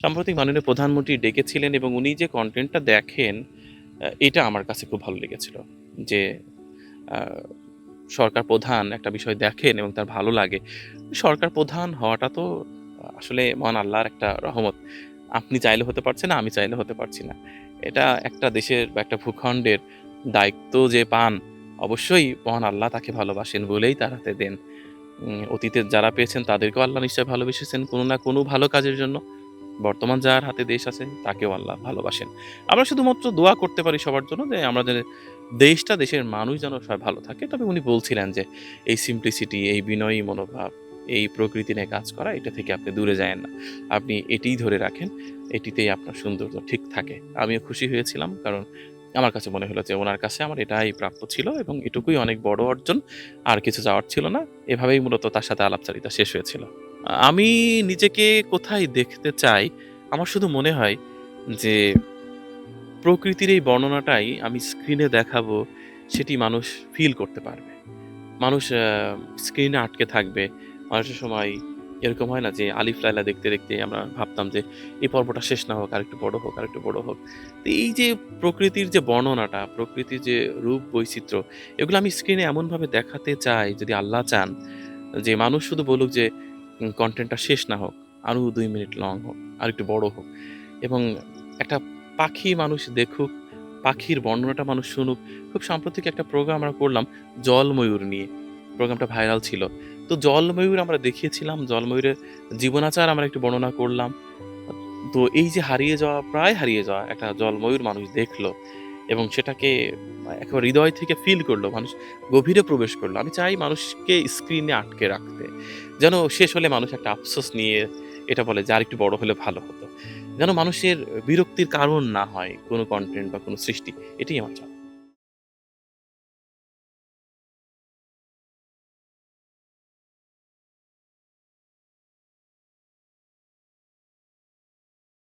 সাম্প্রতিক মাননীয় প্রধানমন্ত্রী ডেকেছিলেন এবং উনি যে কনটেন্টটা দেখেন, এটা আমার কাছে খুব ভালো লেগেছিল। যে আ সরকার প্রধান একটা বিষয় দেখেন এবং তার ভালো লাগে। সরকার প্রধান হওয়াটা তো আসলে মহান আল্লাহর একটা রহমত। আপনি চাইলে হতে পারছেন না, আমি চাইলে হতে পারছি না। এটা একটা দেশের বা একটা ভূখণ্ডের দায়িত্ব যে পান, অবশ্যই মহান আল্লাহ তাকে ভালোবাসেন বলেই তার হাতে দেন। অতীতে যারা পেয়েছেন তাদেরকেও আল্লাহ নিশ্চয়ই ভালোবেসেছেন কোনো না কোনো ভালো কাজের জন্য। বর্তমান যার হাতে দেশ আছে তাকেও আল্লাহ ভালোবাসেন। আমরা শুধুমাত্র দোয়া করতে পারি সবার জন্য যে আমাদের দেশটা, দেশের মানুষ যেন সবাই ভালো থাকে। তবে উনি বলছিলেন যে এই সিম্পলিসিটি, এই বিনয়ী মনোভাব, এই প্রকৃতি নিয়ে কাজ করা, এটা থেকে আপনি দূরে যায়েন না। আপনি এটিই ধরে রাখেন, এটিতেই আপনার সৌন্দর্য ঠিক থাকে। আমিও খুশি হয়েছিলাম কারণ আমার কাছে মনে হলো যে উনার কাছে আমার এটাই প্রাপ্য ছিল এবং এটুকুই অনেক বড় অর্জন। আর কিছু চাওয়ার ছিল না। এভাবেই মূলত তার সাথে আলাপচারিতা শেষ হয়েছিল। আমি নিজেকে কোথায় দেখতে চাই? আমার শুধু মনে হয় যে প্রকৃতির এই বর্ণনাটাই আমি স্ক্রিনে দেখাবো, সেটি মানুষ ফিল করতে পারবে। মানুষ স্ক্রিনে আটকে থাকবে। অনেকটা সময় এরকম হয় না যে আলিফ লায়লা দেখতে, দেখতে আমরা ভাবতাম যে এই পর্বটা শেষ না হোক, আরেকটু বড় হোক, আরেকটু বড় হোক। তো এই যে প্রকৃতির যে বর্ণনাটা, প্রকৃতির যে রূপ বৈচিত্র্য, এগুলো আমি স্ক্রিনে এমনভাবে দেখাতে চাই যদি আল্লাহ চান যে মানুষ শুধু বলুক যে কনটেন্টটা শেষ না হোক, আরো ২ মিনিট লং হোক, আরেকটু বড় হোক এবং একটা পাখি মানুষ দেখুক, পাখির বর্ণনাটা মানুষ শুনুক। খুব সাম্প্রতিক একটা প্রোগ্রাম আমরা করলাম জলময়ূর নিয়ে। প্রোগ্রামটা ভাইরাল ছিল। তো জলময়ূর আমরা দেখিয়েছিলাম, জলময়ূরের জীবনাচার আমরা একটু বর্ণনা করলাম। তো এই যে হারিয়ে যাওয়া, প্রায় হারিয়ে যাওয়া একটা জলময়ূর মানুষ দেখলো এবং সেটাকে একেবারে হৃদয় থেকে ফিল করলো। মানুষ গভীরে প্রবেশ করলো। আমি চাই মানুষকে স্ক্রিনে আটকে রাখতে। যেন শেষ হলে মানুষ একটা আফসোস নিয়ে এটা বলে যে আরেকটু বড় হলে ভালো হতো। যেন মানুষের বিরক্তির কারণ না হয় কোনো কনটেন্ট বা কোনো সৃষ্টি। এটাই আমার চাওয়া।